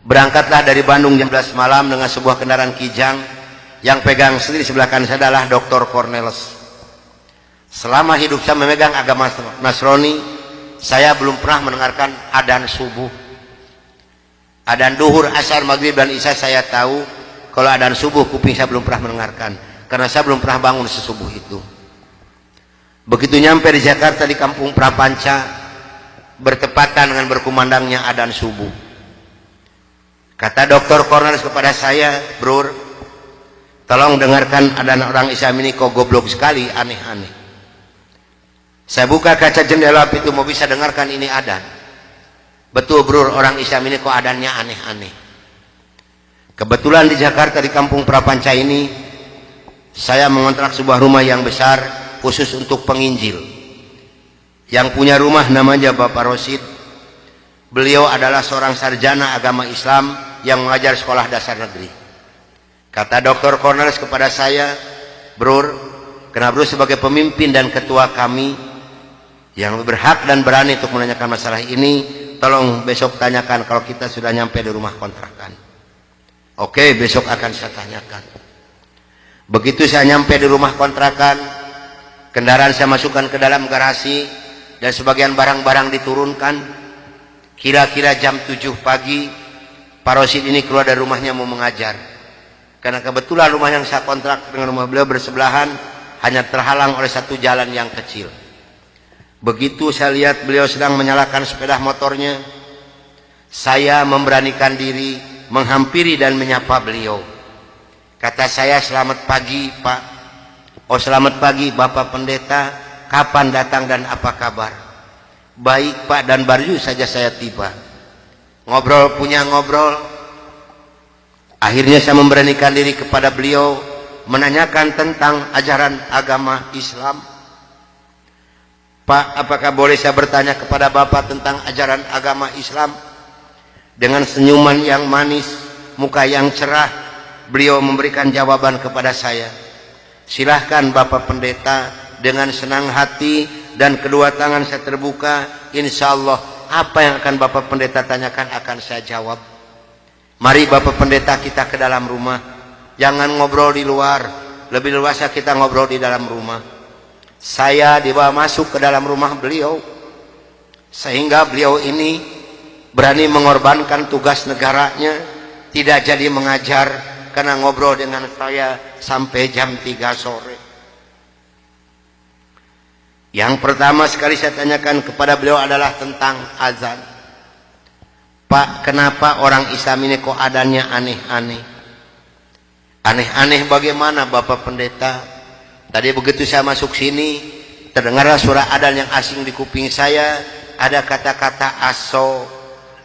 Berangkatlah dari Bandung jam 11 malam dengan sebuah kendaraan Kijang. Yang pegang sendiri sebelah kanan saya adalah Dr. Cornelis. Selama hidup saya memegang agama Nasrani, saya belum pernah mendengarkan adzan subuh. Adzan duhur, asar, maghrib, dan isya saya tahu. Kalau adzan subuh, kuping saya belum pernah mendengarkan. Karena saya belum pernah bangun sesubuh itu. Begitu nyampe di Jakarta di Kampung Prapanca, bertepatan dengan berkumandangnya adzan subuh. Kata Dr. Cornelis kepada saya, "Bro, tolong dengarkan adzan orang Islam ini kok goblok sekali, aneh-aneh." Saya buka kaca jendela pintu mau bisa dengarkan ini adzan. Betul bro, orang Islam ini kok adzannya aneh-aneh. Kebetulan di Jakarta di Kampung Prapanca ini, saya mengontrak sebuah rumah yang besar khusus untuk penginjil. Yang punya rumah namanya Bapak Rosid. Beliau adalah seorang sarjana agama Islam yang mengajar sekolah dasar negeri. Kata Dr. Cornelis kepada saya, "Bro, karena bro sebagai pemimpin dan ketua kami yang berhak dan berani untuk menanyakan masalah ini, tolong besok tanyakan kalau kita sudah nyampe di rumah kontrakan." Oke, besok akan saya tanyakan. Begitu saya nyampe di rumah kontrakan, kendaraan saya masukkan ke dalam garasi dan sebagian barang-barang diturunkan. Kira-kira jam 7 pagi, Pak Rosid ini keluar dari rumahnya mau mengajar. Karena kebetulan rumah yang saya kontrak dengan rumah beliau bersebelahan, hanya terhalang oleh satu jalan yang kecil. Begitu saya lihat beliau sedang menyalakan sepeda motornya, saya memberanikan diri menghampiri dan menyapa beliau. Kata saya, "Selamat pagi Pak." "Oh selamat pagi Bapak Pendeta, kapan datang dan apa kabar?" "Baik Pak, dan baru saja saya tiba." Ngobrol punya ngobrol. Akhirnya saya memberanikan diri kepada beliau menanyakan tentang ajaran agama Islam. "Pak, apakah boleh saya bertanya kepada Bapak tentang ajaran agama Islam?" Dengan senyuman yang manis, muka yang cerah, beliau memberikan jawaban kepada saya. "Silahkan Bapak Pendeta." Dengan senang hati dan kedua tangan saya terbuka, insya Allah apa yang akan Bapak Pendeta tanyakan akan saya jawab. Mari Bapak Pendeta kita ke dalam rumah. Jangan ngobrol di luar, lebih luasnya kita ngobrol di dalam rumah. Saya dibawa masuk ke dalam rumah beliau, sehingga beliau ini berani mengorbankan tugas negaranya, tidak jadi mengajar karena ngobrol dengan saya sampai jam 3 sore. Yang pertama sekali saya tanyakan kepada beliau adalah tentang azan. "Pak, kenapa orang Islam ini kok adzannya aneh-aneh?" "Aneh-aneh bagaimana Bapak Pendeta?" Tadi begitu saya masuk sini, terdengarlah suara adzan yang asing di kuping saya. Ada kata-kata aso.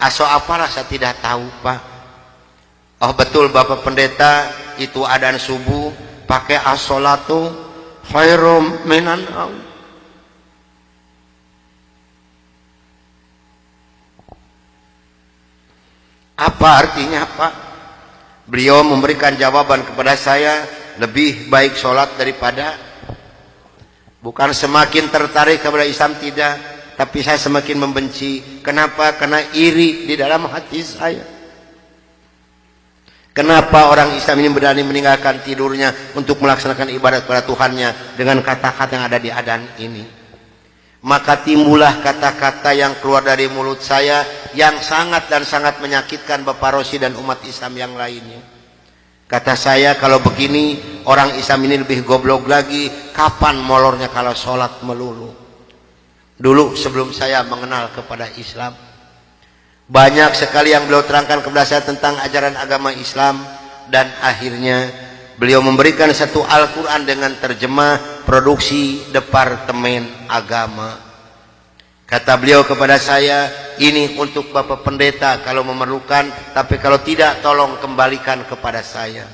Aso apalah saya tidak tahu Pak. "Oh betul Bapak Pendeta, itu adzan subuh pakai as-sholatu khairum minan naum." Apa artinya Pak? Beliau memberikan jawaban kepada saya, lebih baik sholat daripada. Bukan semakin tertarik kepada Islam, tidak, tapi saya semakin membenci. Kenapa? Karena iri di dalam hati saya. Kenapa orang Islam ini berani meninggalkan tidurnya untuk melaksanakan ibadat kepada Tuhannya dengan kata-kata yang ada di adzan ini? Maka timbullah kata-kata yang keluar dari mulut saya yang sangat dan sangat menyakitkan Bapak Rosi dan umat Islam yang lainnya. Kata saya, kalau begini orang Islam ini lebih goblok lagi. Kapan molornya kalau sholat melulu? Dulu sebelum saya mengenal kepada Islam, banyak sekali yang beliau terangkan kepada saya tentang ajaran agama Islam. Dan akhirnya beliau memberikan satu Al-Quran dengan terjemah produksi Departemen Agama. Kata beliau kepada saya, "Ini untuk Bapak Pendeta kalau memerlukan, tapi kalau tidak tolong kembalikan kepada saya."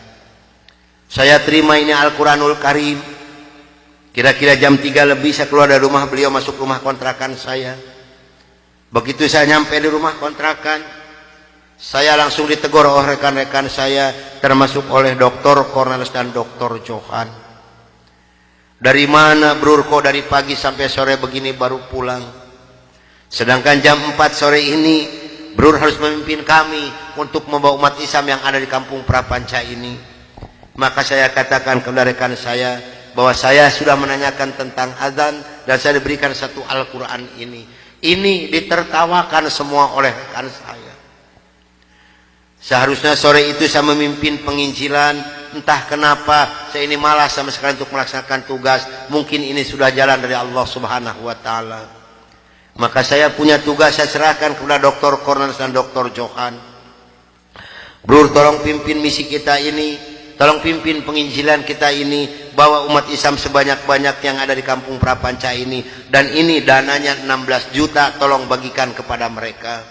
Saya terima ini Al-Quranul Karim. Kira-kira jam 3 lebih saya keluar dari rumah beliau masuk rumah kontrakan saya. Begitu saya nyampe di rumah kontrakan, saya langsung ditegur oleh rekan-rekan saya, termasuk oleh Dr. Cornelis dan Dr. Johan. "Dari mana Bro, kok dari pagi sampai sore begini baru pulang? Sedangkan jam 4 sore ini Bro harus memimpin kami untuk membawa umat Islam yang ada di kampung Prapanca ini. Maka saya katakan kepada rekan saya bahwa saya sudah menanyakan tentang azan dan saya diberikan satu Al-Quran ini. Ini ditertawakan semua oleh rekan saya. Seharusnya sore itu saya memimpin penginjilan, entah kenapa saya ini malas sama sekali untuk melaksanakan tugas. Mungkin ini sudah jalan dari Allah Subhanahu wa taala. Maka saya punya tugas, saya serahkan kepada Dr. Cornelius dan Dr. Johan. Bro, tolong pimpin misi kita ini, tolong pimpin penginjilan kita ini, bawa umat Islam sebanyak-banyak yang ada di kampung Prapanca ini, dan ini dananya 16 juta, tolong bagikan kepada mereka.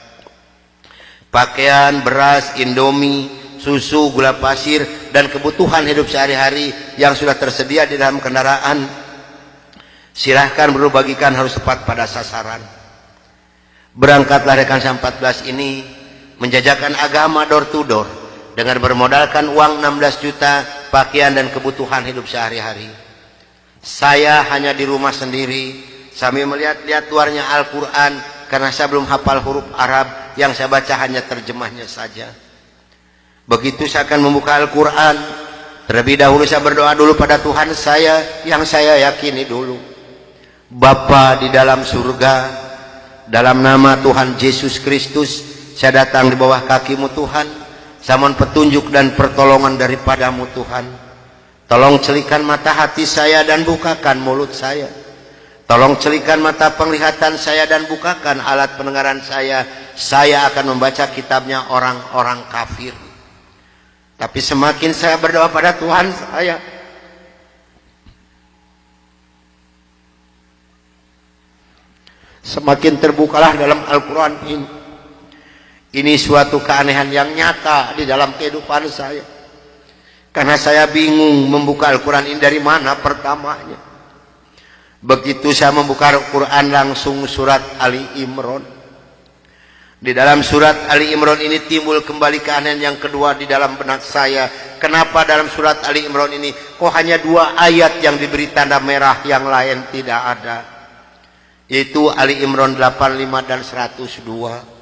Pakaian, beras, indomie, susu, gula pasir, dan kebutuhan hidup sehari-hari yang sudah tersedia di dalam kendaraan. Silahkan bro, bagikan, harus tepat pada sasaran. Berangkatlah rekan 14 ini menjajakan agama door to door dengan bermodalkan uang 16 juta, pakaian dan kebutuhan hidup sehari-hari. Saya hanya di rumah sendiri sambil melihat-lihat luarnya Al-Quran karena saya belum hafal huruf Arab, yang saya baca hanya terjemahnya saja. Begitu saya akan membuka Al-Quran, terlebih dahulu saya berdoa dulu pada Tuhan saya yang saya yakini dulu. Bapa di dalam surga, dalam nama Tuhan Yesus Kristus, saya datang di bawah kaki-Mu Tuhan. Saya mohon petunjuk dan pertolongan daripada-Mu Tuhan. Tolong celikan mata hati saya dan bukakan mulut saya. Tolong celikan mata penglihatan saya dan bukakan alat pendengaran saya. Saya akan membaca kitabnya orang-orang kafir. Tapi semakin saya berdoa pada Tuhan saya, semakin terbukalah dalam Al-Quran ini. Ini suatu keanehan yang nyata di dalam kehidupan saya. Karena saya bingung membuka Al-Quran ini dari mana pertamanya. Begitu saya membuka Al-Quran langsung surat Ali Imran. Di dalam surat Ali Imran ini timbul kembali keanehan yang kedua di dalam benak saya. Kenapa dalam surat Ali Imran ini kok hanya 2 ayat yang diberi tanda merah, yang lain tidak ada? Yaitu Ali Imran 85 dan 102.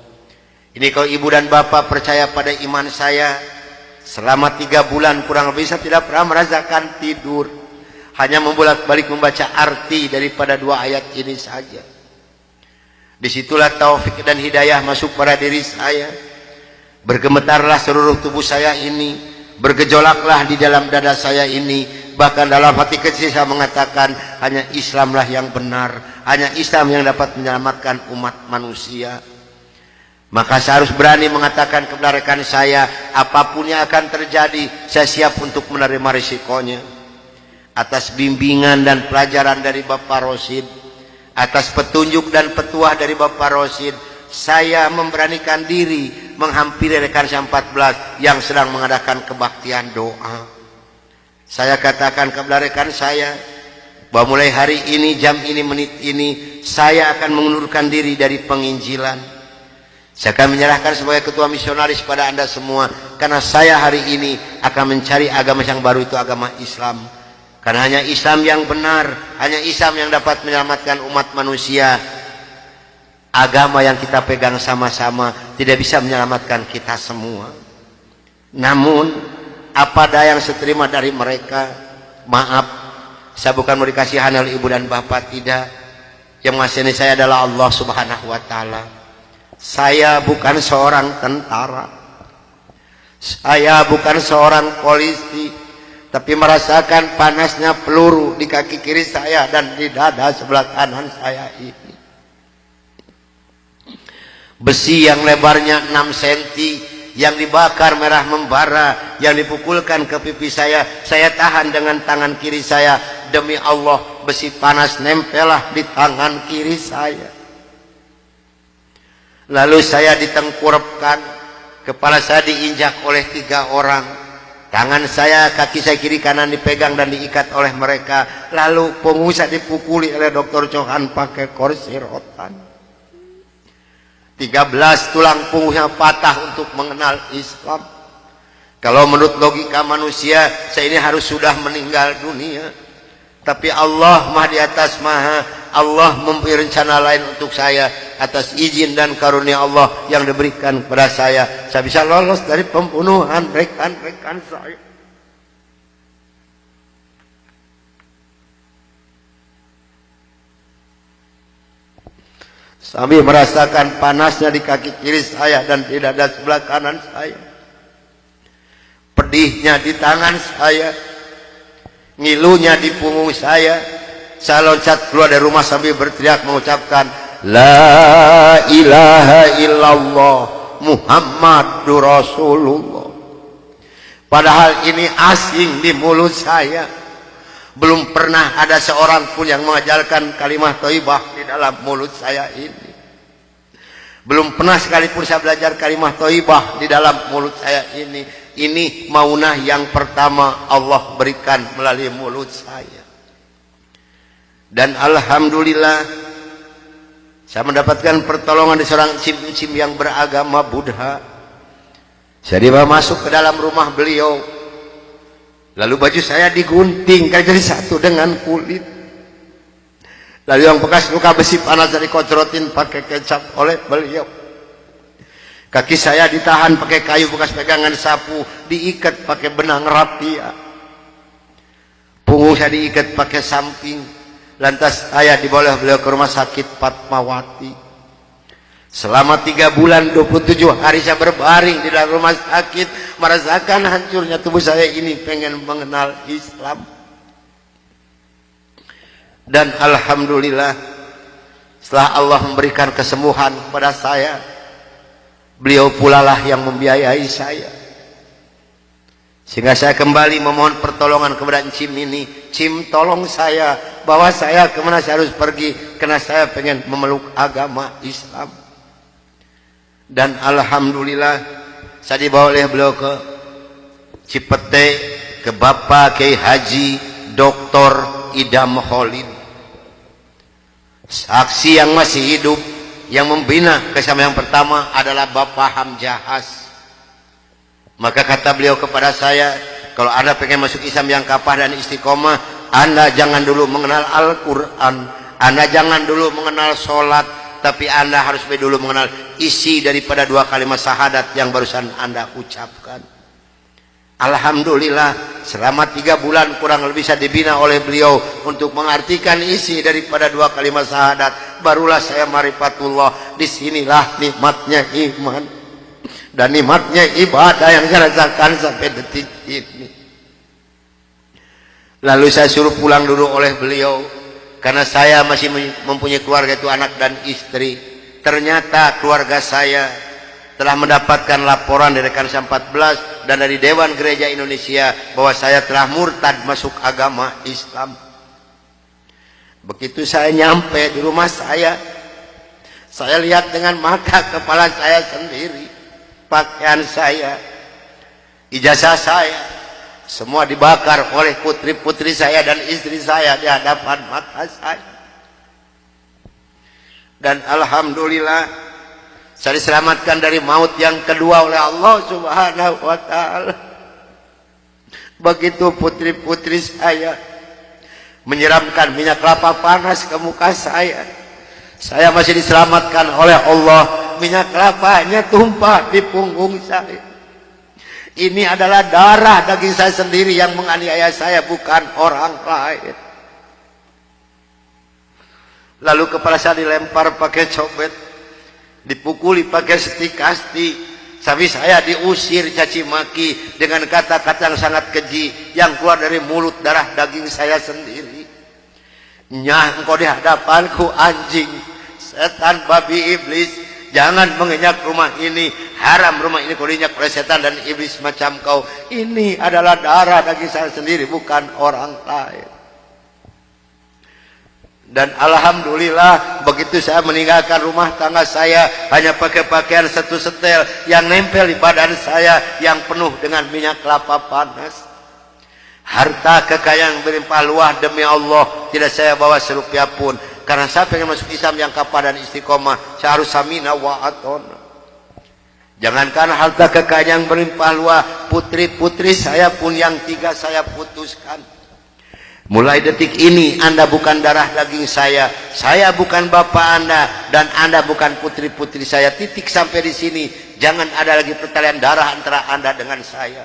Ini kalau ibu dan bapak percaya pada iman saya, selama 3 bulan kurang lebih saya tidak pernah merasakan tidur. Hanya membolak-balik membaca arti daripada 2 ayat ini saja. Disitulah taufik dan hidayah masuk pada diri saya. Bergemetarlah seluruh tubuh saya ini, bergejolaklah di dalam dada saya ini. Bahkan dalam hati kecil saya mengatakan, hanya Islamlah yang benar, hanya Islam yang dapat menyelamatkan umat manusia. Maka saya harus berani mengatakan kepada rekan saya, apapun yang akan terjadi, saya siap untuk menerima risikonya. Atas bimbingan dan pelajaran dari Bapak Rosid, atas petunjuk dan petuah dari Bapak Rosid, saya memberanikan diri menghampiri rekan 14 yang sedang mengadakan kebaktian doa. Saya katakan kepada rekan saya bahwa mulai hari ini, jam ini, menit ini, saya akan mengundurkan diri dari penginjilan. Saya akan menyerahkan sebagai ketua misionaris pada Anda semua, karena saya hari ini akan mencari agama yang baru, itu agama Islam. Karena hanya Islam yang benar, hanya Islam yang dapat menyelamatkan umat manusia. Agama yang kita pegang sama-sama tidak bisa menyelamatkan kita semua. Namun apa daya yang saya terima dari mereka, maaf, saya bukan mau dikasihan oleh ibu dan bapak, tidak. Yang mengasihani saya adalah Allah Subhanahu wa taala. Saya bukan seorang tentara, saya bukan seorang polisi, tapi merasakan panasnya peluru di kaki kiri saya dan di dada sebelah kanan saya ini. Besi yang lebarnya 6 cm yang dibakar merah membara, yang dipukulkan ke pipi saya tahan dengan tangan kiri saya. Demi Allah, besi panas nempellah di tangan kiri saya. Lalu saya ditengkurapkan, kepala saya diinjak oleh 3 orang. Tangan saya, kaki saya kiri kanan dipegang dan diikat oleh mereka. Lalu punggung saya dipukuli oleh Dr. Johan pakai kursi rotan. 13 tulang punggungnya patah untuk mengenal Islam. Kalau menurut logika manusia, saya ini harus sudah meninggal dunia. Tapi Allah Maha di atas Maha, Allah memberi rencana lain untuk saya. Atas izin dan karunia Allah yang diberikan kepada saya bisa lolos dari pembunuhan rekan-rekan saya. Sambil merasakan panasnya di kaki kiri saya dan di dada sebelah kanan saya, pedihnya di tangan saya, ngilunya di punggung saya loncat keluar dari rumah sambil berteriak mengucapkan La ilaha illallah Muhammadur Rasulullah. Padahal ini asing di mulut saya. Belum pernah ada seorang pun yang mengajarkan kalimat thayyibah di dalam mulut saya ini. Belum pernah sekalipun saya belajar kalimat thayyibah di dalam mulut saya ini. Ini maunah yang pertama Allah berikan melalui mulut saya. Dan alhamdulillah saya mendapatkan pertolongan dari seorang cim-cim yang beragama Buddha. Saya dibawa masuk ke dalam rumah beliau. Lalu baju saya digunting jadi satu dengan kulit. Lalu yang bekas luka besi panas dari kocrotin pakai kecap oleh beliau. Kaki saya ditahan pakai kayu bekas pegangan sapu, diikat pakai benang rapia. Punggung saya diikat pakai samping. Lantas saya dibawa beliau ke rumah sakit Fatmawati. Selama 3 bulan 27 hari saya berbaring di dalam rumah sakit, merasakan hancurnya tubuh saya ini, pengen mengenal Islam. Dan alhamdulillah setelah Allah memberikan kesembuhan kepada saya, beliau pula lah yang membiayai saya. Sehingga saya kembali memohon pertolongan kepada Cim ini. Cim, tolong saya, bawa saya kemana saya harus pergi, karena saya pengen memeluk agama Islam. Dan alhamdulillah saya dibawa oleh beliau ke Cipete, ke Bapak Kiai Haji Dr. Idam Khalid, saksi yang masih hidup yang membina kesama yang pertama adalah Bapak Hamjahas. Maka kata beliau kepada saya, kalau Anda pengen masuk Islam yang kafah dan istiqomah, Anda jangan dulu mengenal Al-Quran, Anda jangan dulu mengenal sholat, tapi Anda harus dulu mengenal isi daripada 2 kalimat syahadat yang barusan Anda ucapkan. Alhamdulillah selama 3 bulan kurang lebih saya dibina oleh beliau untuk mengartikan isi daripada 2 kalimat syahadat. Barulah saya marifatullah. Disinilah nikmatnya iman dan nikmatnya ibadah yang saya rasakan sampai detik ini. Lalu saya suruh pulang dulu oleh beliau, karena saya masih mempunyai keluarga, itu anak dan istri. Ternyata keluarga saya telah mendapatkan laporan dari Kansa 14 dan dari Dewan Gereja Indonesia bahwa saya telah murtad masuk agama Islam. Begitu saya nyampe di rumah saya lihat dengan mata kepala saya sendiri, pakaian saya, ijazah saya, semua dibakar oleh putri-putri saya dan istri saya di hadapan mata saya. Dan alhamdulillah saya diselamatkan dari maut yang kedua oleh Allah Subhanahu wa ta'ala. Begitu putri-putri saya menyiramkan minyak kelapa panas ke muka saya masih diselamatkan oleh Allah. Minyak kelapanya tumpah di punggung saya. Ini adalah darah daging saya sendiri yang menganiaya saya, bukan orang lain. Lalu kepala saya dilempar pakai cobek, dipukuli pakai setik-kasti, sampai saya diusir caci maki dengan kata-kata yang sangat keji yang keluar dari mulut darah daging saya sendiri. Nyah, engkau di hadapanku anjing, setan, babi, iblis, jangan menginjak rumah ini, haram rumah ini kau diinjak oleh setan dan iblis macam kau. Ini adalah darah daging saya sendiri, bukan orang lain. Dan alhamdulillah begitu saya meninggalkan rumah tangga saya, hanya pakai pakaian satu setel yang nempel di badan saya yang penuh dengan minyak kelapa panas. Harta kekayaan berlimpah luah demi Allah tidak saya bawa serupiah pun, karena saya pengen masuk Islam yang kafah dan istiqomah. Saya harus samina wa atona. Jangankan harta kekayaan yang berlimpah luah, putri-putri saya pun yang 3 saya putuskan. Mulai detik ini Anda bukan darah daging saya bukan bapak Anda, dan Anda bukan putri-putri saya. Titik sampai di sini. Jangan ada lagi pertalian darah antara Anda dengan saya.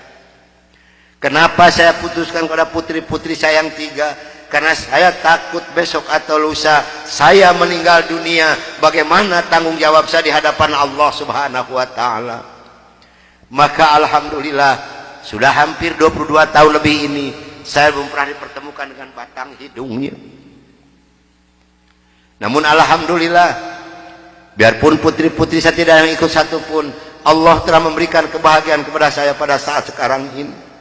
Kenapa saya putuskan kepada putri-putri saya yang 3? Karena saya takut besok atau lusa saya meninggal dunia, bagaimana tanggung jawab saya di hadapan Allah Subhanahu wa taala. Maka alhamdulillah sudah hampir 22 tahun lebih ini saya belum pernah dipertemukan dengan batang hidungnya. Namun alhamdulillah, biarpun putri-putri saya tidak ikut satupun, Allah telah memberikan kebahagiaan kepada saya pada saat sekarang ini.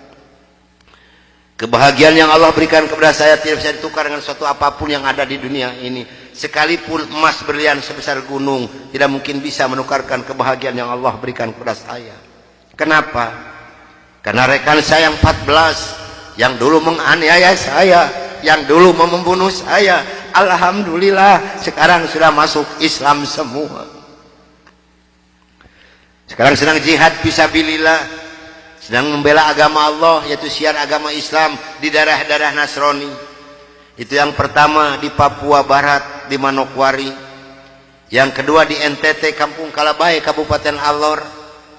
Kebahagiaan yang Allah berikan kepada saya tidak bisa ditukar dengan suatu apapun yang ada di dunia ini. Sekalipun emas berlian sebesar gunung tidak mungkin bisa menukarkan kebahagiaan yang Allah berikan kepada saya. Kenapa? Karena rekan saya yang 14 yang dulu menganiaya saya, yang dulu membunuh saya, alhamdulillah sekarang sudah masuk Islam semua. Sekarang sedang jihad fisabilillah, sedang membela agama Allah, yaitu syiar agama Islam di daerah-daerah Nasrani. Itu yang pertama di Papua Barat di Manokwari, yang kedua di NTT Kampung Kalabai Kabupaten Alor,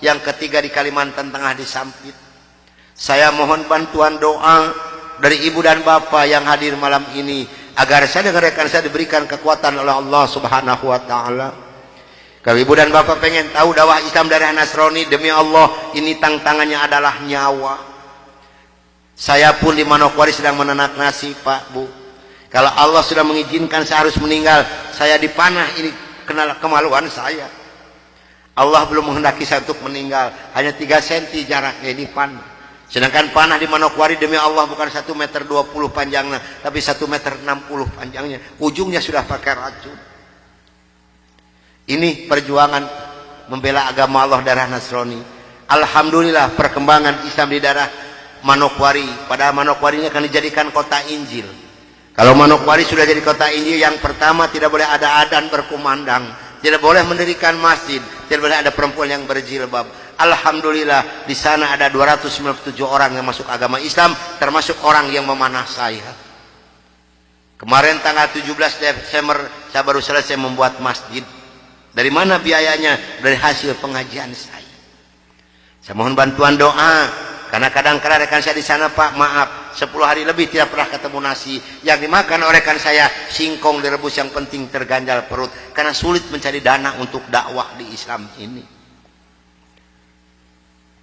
yang ketiga di Kalimantan Tengah di Sampit. Saya mohon bantuan doa dari ibu dan bapak yang hadir malam ini agar saya dan rekan saya diberikan kekuatan oleh Allah Subhanahu wa taala. Kalau ibu dan bapak pengen tahu dakwah Islam dari Nasrani, demi Allah ini tantangannya adalah nyawa. Saya pun di Manokwari sedang menanak nasi, Pak, Bu. Kalau Allah sudah mengizinkan saya harus meninggal, saya dipanah, ini kenal kemaluan saya. Allah belum menghendaki saya untuk meninggal, hanya 3 cm jaraknya ini panah. Sedangkan panah di Manokwari demi Allah bukan 1,20 meter panjangnya, tapi 1,60 meter panjangnya. Ujungnya sudah pakai racun. Ini perjuangan membela agama Allah daerah Nasrani. Alhamdulillah perkembangan Islam di daerah Manokwari. Padahal Manokwari ini akan dijadikan kota Injil. Kalau Manokwari sudah jadi kota Injil, yang pertama tidak boleh ada adzan berkumandang, tidak boleh mendirikan masjid, tidak boleh ada perempuan yang berjilbab. Alhamdulillah di sana ada 297 orang yang masuk agama Islam, termasuk orang yang memanah saya. Kemarin tanggal 17 Desember saya baru selesai membuat masjid. Dari mana biayanya? Dari hasil pengajian saya. Saya mohon bantuan doa, karena kadang-kadang rekan saya di sana, Pak, maaf, 10 hari lebih tidak pernah ketemu nasi. Yang dimakan oleh rekan saya singkong direbus, yang penting terganjal perut, karena sulit mencari dana untuk dakwah di Islam ini.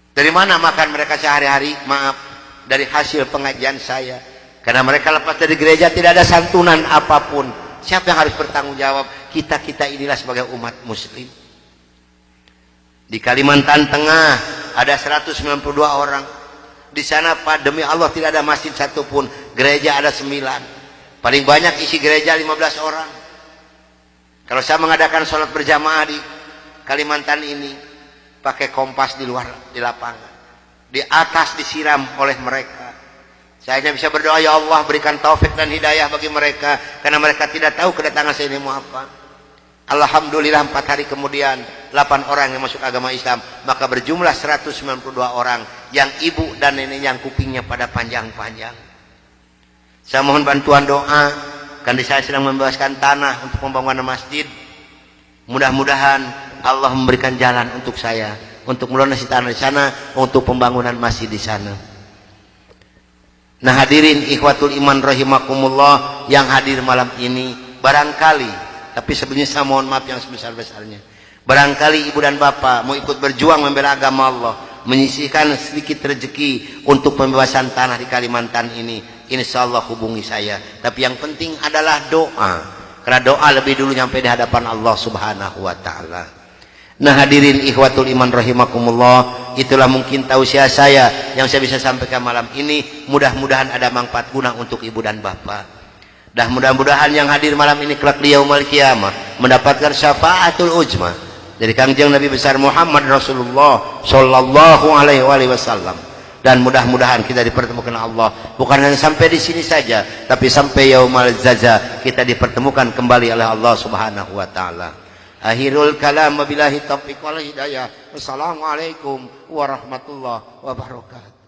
Dari mana makan mereka sehari-hari? Maaf, dari hasil pengajian saya. Karena mereka lepas dari gereja tidak ada santunan apapun. Siapa yang harus bertanggung jawab? Kita-kita inilah sebagai umat muslim. Di Kalimantan Tengah ada 192 orang. Di sana, Pak, demi Allah tidak ada masjid satupun. Gereja ada 9. Paling banyak isi gereja 15 orang. Kalau saya mengadakan sholat berjamaah di Kalimantan ini, pakai kompas di luar, di lapangan, di atas disiram oleh mereka. Saya hanya bisa berdoa, ya Allah berikan taufik dan hidayah bagi mereka, karena mereka tidak tahu kedatangan saya ini mau apa. Alhamdulillah 4 hari kemudian 8 orang yang masuk agama Islam, maka berjumlah 192 orang yang ibu dan nenek yang kupingnya pada panjang-panjang. Saya mohon bantuan doa, karena saya sedang membebaskan tanah untuk pembangunan masjid. Mudah-mudahan Allah memberikan jalan untuk saya untuk melunasi tanah di sana, untuk pembangunan masjid di sana. Nah hadirin ikhwatul iman rahimakumullah yang hadir malam ini, barangkali, tapi sebelumnya saya mohon maaf yang sebesar-besarnya, barangkali ibu dan bapak mau ikut berjuang membela agama Allah, menyisihkan sedikit rezeki untuk pembebasan tanah di Kalimantan ini, insya Allah hubungi saya. Tapi yang penting adalah doa, karena doa lebih dulu nyampe di hadapan Allah Subhanahu wa ta'ala. Nah hadirin ikhwatul iman rahimakumullah, itulah mungkin tausiah saya yang saya bisa sampaikan malam ini. Mudah-mudahan ada manfaat guna untuk ibu dan bapak. Dan mudah-mudahan yang hadir malam ini kelak di yaumul qiyamah mendapatkan syafaatul ujma dari Kangjeng Nabi besar Muhammad Rasulullah sallallahu alaihi wasallam. Dan mudah-mudahan kita dipertemukan Allah bukan hanya sampai di sini saja, tapi sampai yaumul jaza kita dipertemukan kembali oleh Allah Subhanahu wa taala. Akhirul kalam wabillahi taufiq wal hidayah. Wassalamualaikum warahmatullahi wabarakatuh.